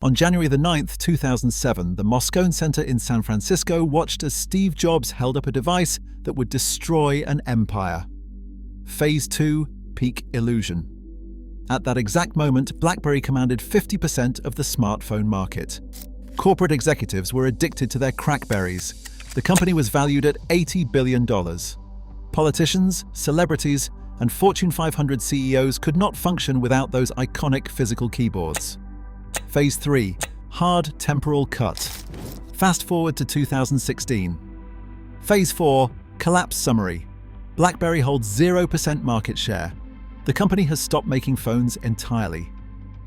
On January the 9th, 2007, the Moscone Center in San Francisco watched as Steve Jobs held up a device that would destroy an empire. Phase 2, Peak Illusion. At that exact moment, BlackBerry commanded 50% of the smartphone market. Corporate executives were addicted to their crackberries. The company was valued at $80 billion. Politicians, celebrities, and Fortune 500 CEOs could not function without those iconic physical keyboards. Phase 3, Hard Temporal Cut. Fast forward to 2016. Phase 4, Collapse Summary. BlackBerry holds 0% market share. The company has stopped making phones entirely.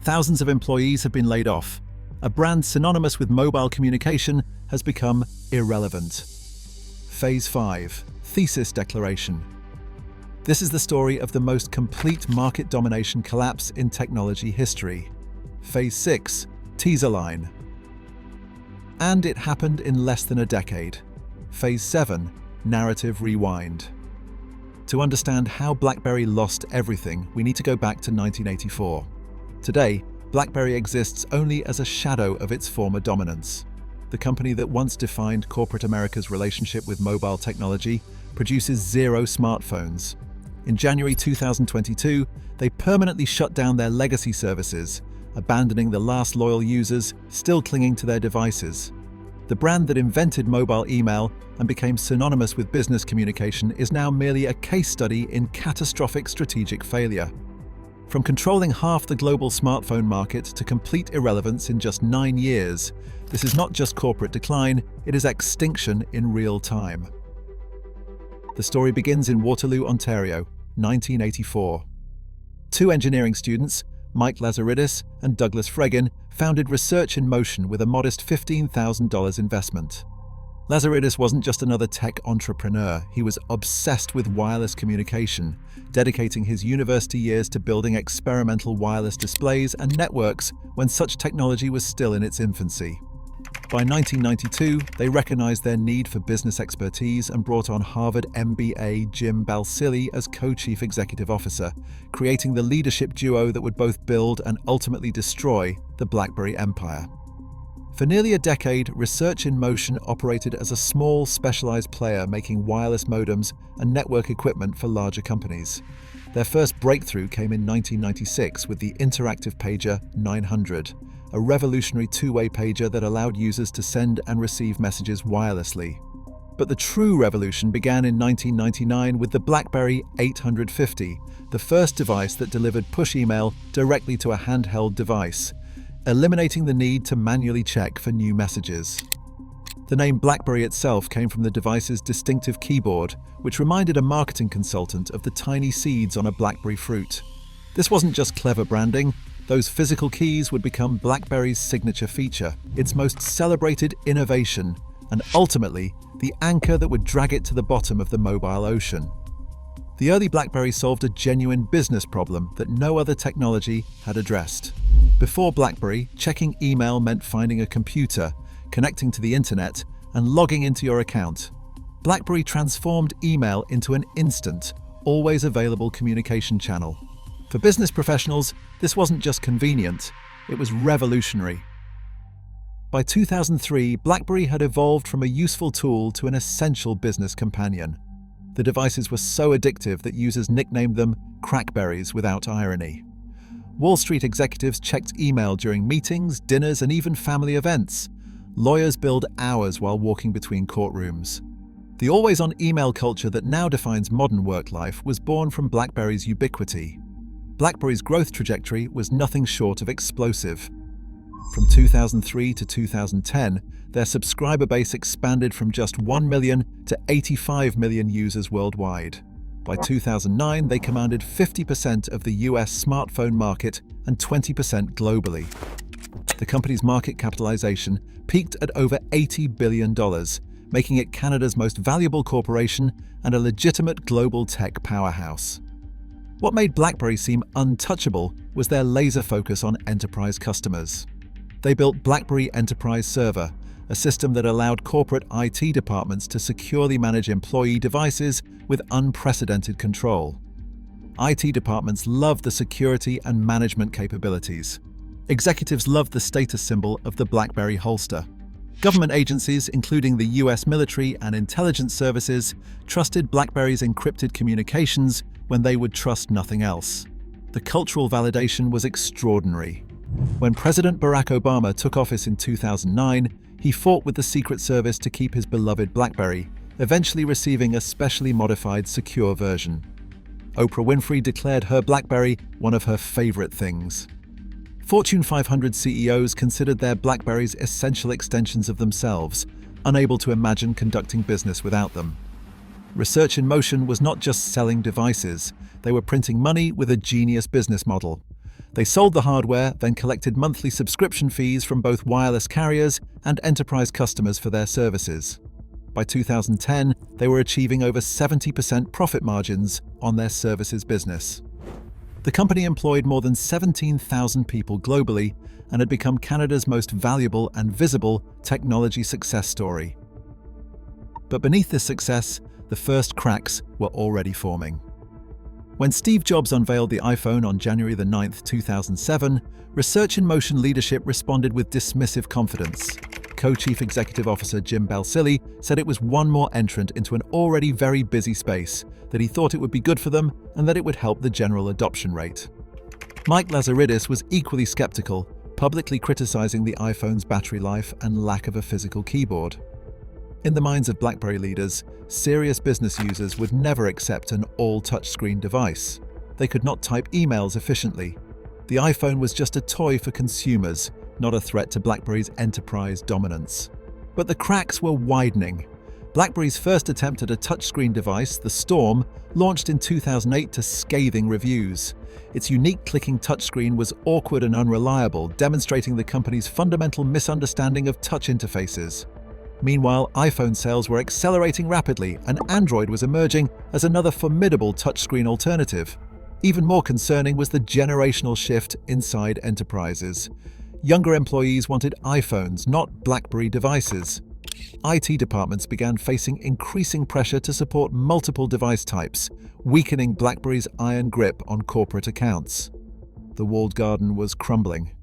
Thousands of employees have been laid off. A brand synonymous with mobile communication has become irrelevant. Phase 5, Thesis Declaration. This is the story of the most complete market domination collapse in technology history. Phase 6, Teaser Line. And it happened in less than a decade. Phase 7, Narrative Rewind. To understand how BlackBerry lost everything, we need to go back to 1984. Today, BlackBerry exists only as a shadow of its former dominance. The company that once defined corporate America's relationship with mobile technology produces zero smartphones. In January 2022, they permanently shut down their legacy services, abandoning the last loyal users still clinging to their devices. The brand that invented mobile email and became synonymous with business communication is now merely a case study in catastrophic strategic failure. From controlling half the global smartphone market to complete irrelevance in just 9 years, this is not just corporate decline, it is extinction in real time. The story begins in Waterloo, Ontario, 1984. Two engineering students, Mike Lazaridis and Douglas Fregin, founded Research in Motion with a modest $15,000 investment. Lazaridis wasn't just another tech entrepreneur, he was obsessed with wireless communication, dedicating his university years to building experimental wireless displays and networks when such technology was still in its infancy. By 1992, they recognized their need for business expertise and brought on Harvard MBA Jim Balsillie as co-chief executive officer, creating the leadership duo that would both build and ultimately destroy the BlackBerry empire. For nearly a decade, Research in Motion operated as a small, specialized player making wireless modems and network equipment for larger companies. Their first breakthrough came in 1996 with the interactive pager 900, a revolutionary two-way pager that allowed users to send and receive messages wirelessly. But the true revolution began in 1999 with the BlackBerry 850, the first device that delivered push email directly to a handheld device, eliminating the need to manually check for new messages. The name BlackBerry itself came from the device's distinctive keyboard, which reminded a marketing consultant of the tiny seeds on a blackberry fruit. This wasn't just clever branding. Those physical keys would become BlackBerry's signature feature, its most celebrated innovation, and ultimately, the anchor that would drag it to the bottom of the mobile ocean. The early BlackBerry solved a genuine business problem that no other technology had addressed. Before BlackBerry, checking email meant finding a computer, connecting to the internet, and logging into your account. BlackBerry transformed email into an instant, always available communication channel. For business professionals, this wasn't just convenient, it was revolutionary. By 2003, BlackBerry had evolved from a useful tool to an essential business companion. The devices were so addictive that users nicknamed them crackberries without irony. Wall Street executives checked email during meetings, dinners, and even family events. Lawyers billed hours while walking between courtrooms. The always-on email culture that now defines modern work life was born from BlackBerry's ubiquity. BlackBerry's growth trajectory was nothing short of explosive. From 2003 to 2010, their subscriber base expanded from just 1 million to 85 million users worldwide. By 2009, they commanded 50% of the US smartphone market and 20% globally. The company's market capitalization peaked at over $80 billion, making it Canada's most valuable corporation and a legitimate global tech powerhouse. What made BlackBerry seem untouchable was their laser focus on enterprise customers. They built BlackBerry Enterprise Server, a system that allowed corporate IT departments to securely manage employee devices with unprecedented control. IT departments loved the security and management capabilities. Executives loved the status symbol of the BlackBerry holster. Government agencies, including the US military and intelligence services, trusted BlackBerry's encrypted communications when they would trust nothing else. The cultural validation was extraordinary. When President Barack Obama took office in 2009, he fought with the Secret Service to keep his beloved BlackBerry, eventually receiving a specially modified secure version. Oprah Winfrey declared her BlackBerry one of her favorite things. Fortune 500 CEOs considered their BlackBerries essential extensions of themselves, unable to imagine conducting business without them. Research in Motion was not just selling devices, they were printing money with a genius business model. They sold the hardware, then collected monthly subscription fees from both wireless carriers and enterprise customers for their services. By 2010, they were achieving over 70% profit margins on their services business. The company employed more than 17,000 people globally and had become Canada's most valuable and visible technology success story. But beneath this success, the first cracks were already forming. When Steve Jobs unveiled the iPhone on January 9, 2007, Research in Motion leadership responded with dismissive confidence. Co-Chief Executive Officer Jim Balsillie said it was one more entrant into an already very busy space, that he thought it would be good for them and that it would help the general adoption rate. Mike Lazaridis was equally skeptical, publicly criticizing the iPhone's battery life and lack of a physical keyboard. In the minds of BlackBerry leaders, serious business users would never accept an all-touchscreen device. They could not type emails efficiently. The iPhone was just a toy for consumers, not a threat to BlackBerry's enterprise dominance. But the cracks were widening. BlackBerry's first attempt at a touchscreen device, the Storm, launched in 2008 to scathing reviews. Its unique clicking touchscreen was awkward and unreliable, demonstrating the company's fundamental misunderstanding of touch interfaces. Meanwhile, iPhone sales were accelerating rapidly, and Android was emerging as another formidable touchscreen alternative. Even more concerning was the generational shift inside enterprises. Younger employees wanted iPhones, not BlackBerry devices. IT departments began facing increasing pressure to support multiple device types, weakening BlackBerry's iron grip on corporate accounts. The walled garden was crumbling.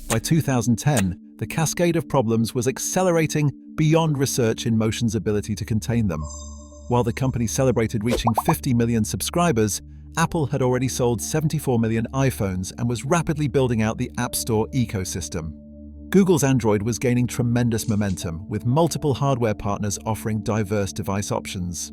By 2010, the cascade of problems was accelerating beyond Research in Motion's ability to contain them. While the company celebrated reaching 50 million subscribers, Apple had already sold 74 million iPhones and was rapidly building out the App Store ecosystem. Google's Android was gaining tremendous momentum, with multiple hardware partners offering diverse device options.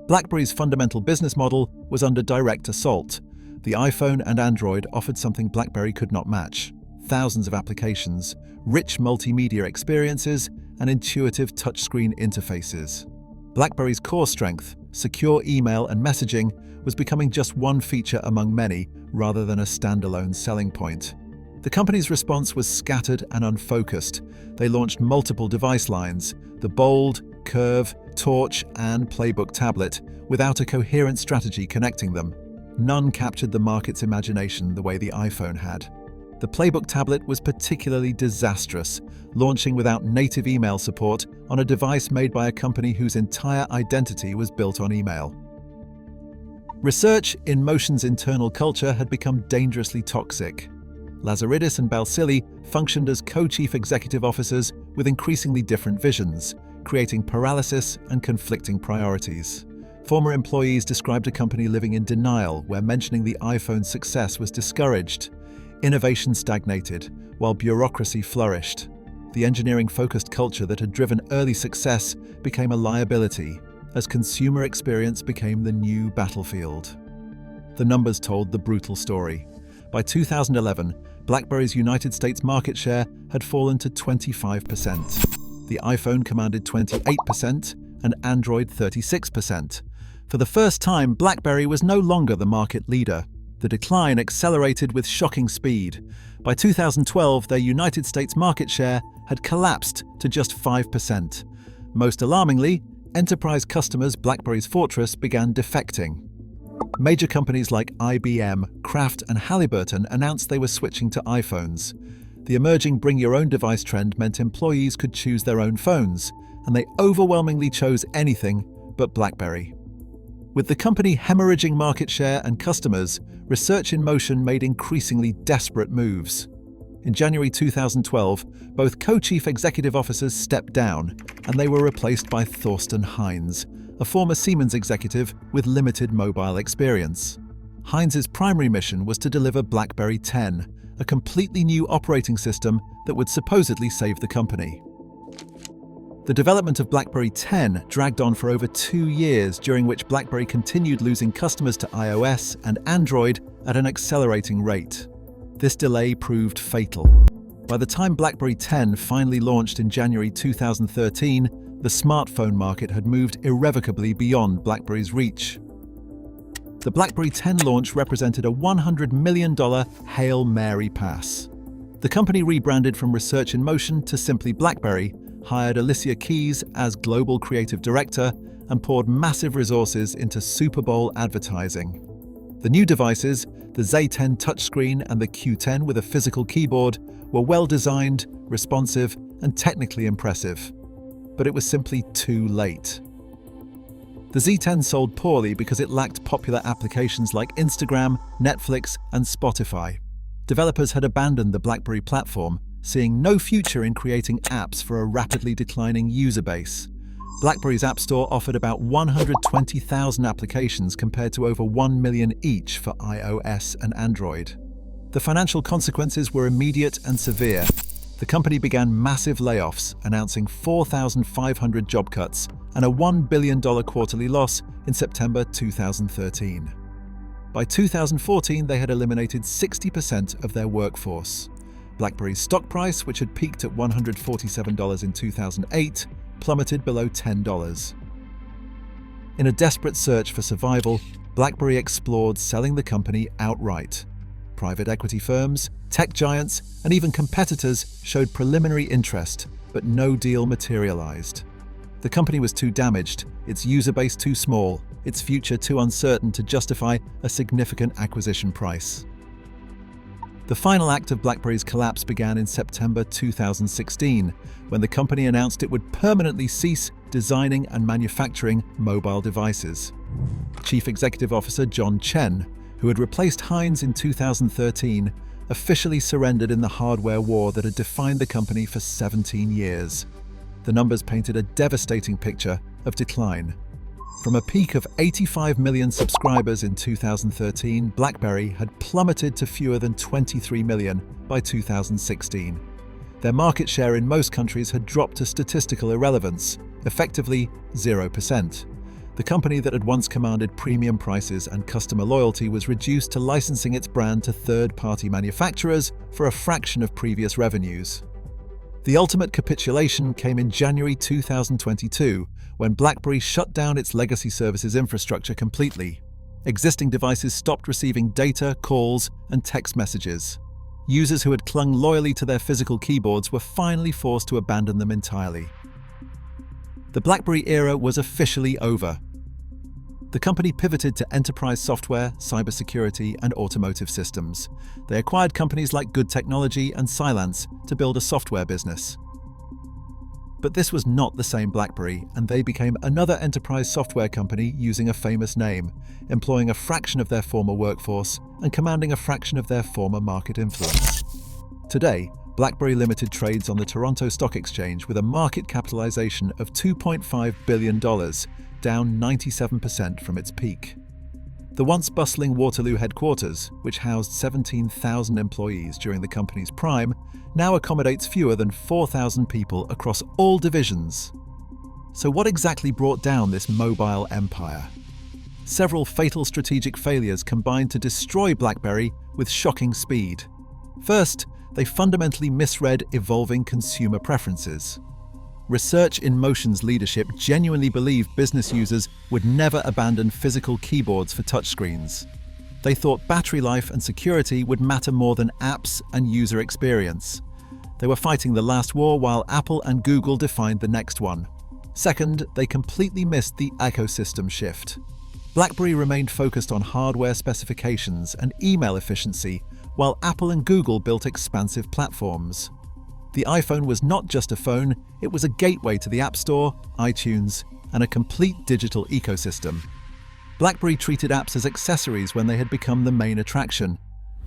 BlackBerry's fundamental business model was under direct assault. The iPhone and Android offered something BlackBerry could not match: thousands of applications, rich multimedia experiences, and intuitive touchscreen interfaces. BlackBerry's core strength, secure email and messaging, was becoming just one feature among many, rather than a standalone selling point. The company's response was scattered and unfocused. They launched multiple device lines, the Bold, Curve, Torch, and Playbook tablet, without a coherent strategy connecting them. None captured the market's imagination the way the iPhone had. The Playbook tablet was particularly disastrous, launching without native email support on a device made by a company whose entire identity was built on email. Research in Motion's internal culture had become dangerously toxic. Lazaridis and Balsillie functioned as co-chief executive officers with increasingly different visions, creating paralysis and conflicting priorities. Former employees described a company living in denial, where mentioning the iPhone's success was discouraged. Innovation stagnated, while bureaucracy flourished. The engineering-focused culture that had driven early success became a liability, as consumer experience became the new battlefield. The numbers told the brutal story. By 2011, BlackBerry's United States market share had fallen to 25%. The iPhone commanded 28% and Android 36%. For the first time, BlackBerry was no longer the market leader. The decline accelerated with shocking speed. By 2012, their United States market share had collapsed to just 5%. Most alarmingly, enterprise customers BlackBerry's fortress began defecting. Major companies like IBM, Kraft, and Halliburton announced they were switching to iPhones. The emerging bring-your-own-device trend meant employees could choose their own phones, and they overwhelmingly chose anything but BlackBerry. With the company hemorrhaging market share and customers, Research in Motion made increasingly desperate moves. In January 2012, both co-chief executive officers stepped down, and they were replaced by Thorsten Heinz, a former Siemens executive with limited mobile experience. Heinz's primary mission was to deliver BlackBerry 10, a completely new operating system that would supposedly save the company. The development of BlackBerry 10 dragged on for over 2 years, during which BlackBerry continued losing customers to iOS and Android at an accelerating rate. This delay proved fatal. By the time BlackBerry 10 finally launched in January 2013, the smartphone market had moved irrevocably beyond BlackBerry's reach. The BlackBerry 10 launch represented a $100 million Hail Mary pass. The company rebranded from Research in Motion to simply BlackBerry, hired Alicia Keys as global creative director, and poured massive resources into Super Bowl advertising. The new devices, the Z10 touchscreen and the Q10 with a physical keyboard, were well designed, responsive, and technically impressive. But it was simply too late. The Z10 sold poorly because it lacked popular applications like Instagram, Netflix, and Spotify. Developers had abandoned the BlackBerry platform, seeing no future in creating apps for a rapidly declining user base. BlackBerry's App Store offered about 120,000 applications compared to over 1 million each for iOS and Android. The financial consequences were immediate and severe. The company began massive layoffs, announcing 4,500 job cuts and a $1 billion quarterly loss in September 2013. By 2014, they had eliminated 60% of their workforce. BlackBerry's stock price, which had peaked at $147 in 2008, plummeted below $10. In a desperate search for survival, BlackBerry explored selling the company outright. Private equity firms, tech giants, and even competitors showed preliminary interest, but no deal materialized. The company was too damaged, its user base too small, its future too uncertain to justify a significant acquisition price. The final act of BlackBerry's collapse began in September 2016, when the company announced it would permanently cease designing and manufacturing mobile devices. Chief Executive Officer John Chen, who had replaced Heinz in 2013, officially surrendered in the hardware war that had defined the company for 17 years. The numbers painted a devastating picture of decline. From a peak of 85 million subscribers in 2013, BlackBerry had plummeted to fewer than 23 million by 2016. Their market share in most countries had dropped to statistical irrelevance, effectively 0%. The company that had once commanded premium prices and customer loyalty was reduced to licensing its brand to third-party manufacturers for a fraction of previous revenues. The ultimate capitulation came in January 2022, when BlackBerry shut down its legacy services infrastructure completely. Existing devices stopped receiving data, calls, and text messages. Users who had clung loyally to their physical keyboards were finally forced to abandon them entirely. The BlackBerry era was officially over. The company pivoted to enterprise software, cybersecurity, and automotive systems. They acquired companies like Good Technology and Cylance to build a software business. But this was not the same BlackBerry, and they became another enterprise software company using a famous name, employing a fraction of their former workforce and commanding a fraction of their former market influence. Today, BlackBerry Limited trades on the Toronto Stock Exchange with a market capitalization of $2.5 billion, down 97% from its peak. The once bustling Waterloo headquarters, which housed 17,000 employees during the company's prime, now accommodates fewer than 4,000 people across all divisions. So what exactly brought down this mobile empire? Several fatal strategic failures combined to destroy BlackBerry with shocking speed. First, they fundamentally misread evolving consumer preferences. Research in Motion's leadership genuinely believed business users would never abandon physical keyboards for touchscreens. They thought battery life and security would matter more than apps and user experience. They were fighting the last war while Apple and Google defined the next one. Second, they completely missed the ecosystem shift. BlackBerry remained focused on hardware specifications and email efficiency, while Apple and Google built expansive platforms. The iPhone was not just a phone, it was a gateway to the App Store, iTunes, and a complete digital ecosystem. BlackBerry treated apps as accessories when they had become the main attraction.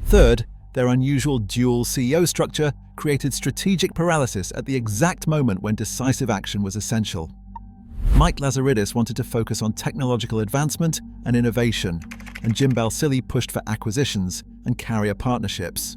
Third, Their unusual dual CEO structure created strategic paralysis at the exact moment when decisive action was essential. Mike Lazaridis wanted to focus on technological advancement and innovation, and Jim Balsillie pushed for acquisitions and carrier partnerships.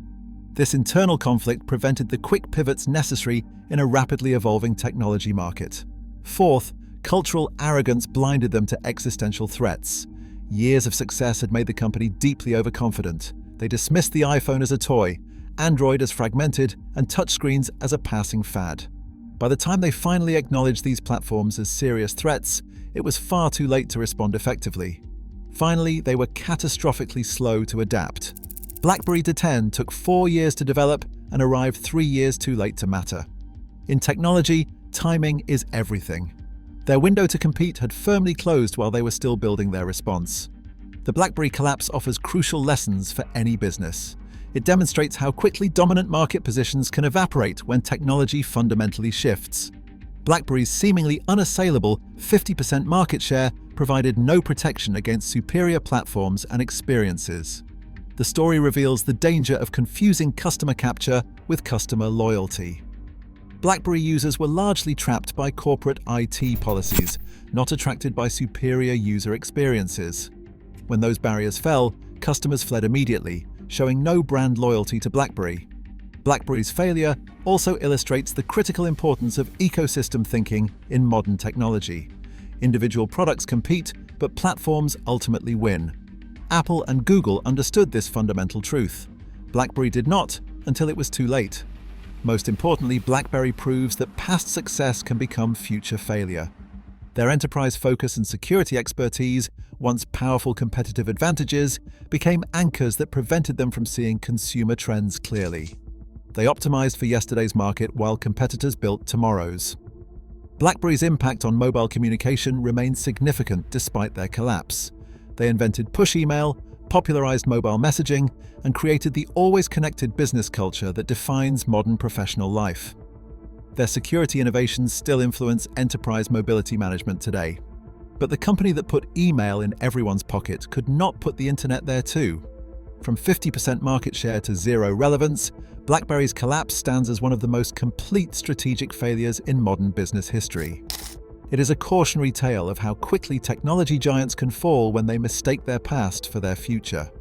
This internal conflict prevented the quick pivots necessary in a rapidly evolving technology market. Fourth, cultural arrogance blinded them to existential threats. Years of success had made the company deeply overconfident. They dismissed the iPhone as a toy, Android as fragmented, and touchscreens as a passing fad. By the time they finally acknowledged these platforms as serious threats, it was far too late to respond effectively. Finally, they were catastrophically slow to adapt. BlackBerry 10 took 4 years to develop and arrived 3 years too late to matter. In technology, timing is everything. Their window to compete had firmly closed while they were still building their response. The BlackBerry collapse offers crucial lessons for any business. It demonstrates how quickly dominant market positions can evaporate when technology fundamentally shifts. BlackBerry's seemingly unassailable 50% market share provided no protection against superior platforms and experiences. The story reveals the danger of confusing customer capture with customer loyalty. BlackBerry users were largely trapped by corporate IT policies, not attracted by superior user experiences. When those barriers fell, customers fled immediately, showing no brand loyalty to BlackBerry. BlackBerry's failure also illustrates the critical importance of ecosystem thinking in modern technology. Individual products compete, but platforms ultimately win. Apple and Google understood this fundamental truth. BlackBerry did not until it was too late. Most importantly, BlackBerry proves that past success can become future failure. Their enterprise focus and security expertise, once powerful competitive advantages, became anchors that prevented them from seeing consumer trends clearly. They optimized for yesterday's market while competitors built tomorrow's. BlackBerry's impact on mobile communication remained significant despite their collapse. They invented push email, popularized mobile messaging, and created the always-connected business culture that defines modern professional life. Their security innovations still influence enterprise mobility management today. But the company that put email in everyone's pocket could not put the internet there too. From 50% market share to zero relevance, BlackBerry's collapse stands as one of the most complete strategic failures in modern business history. It is a cautionary tale of how quickly technology giants can fall when they mistake their past for their future.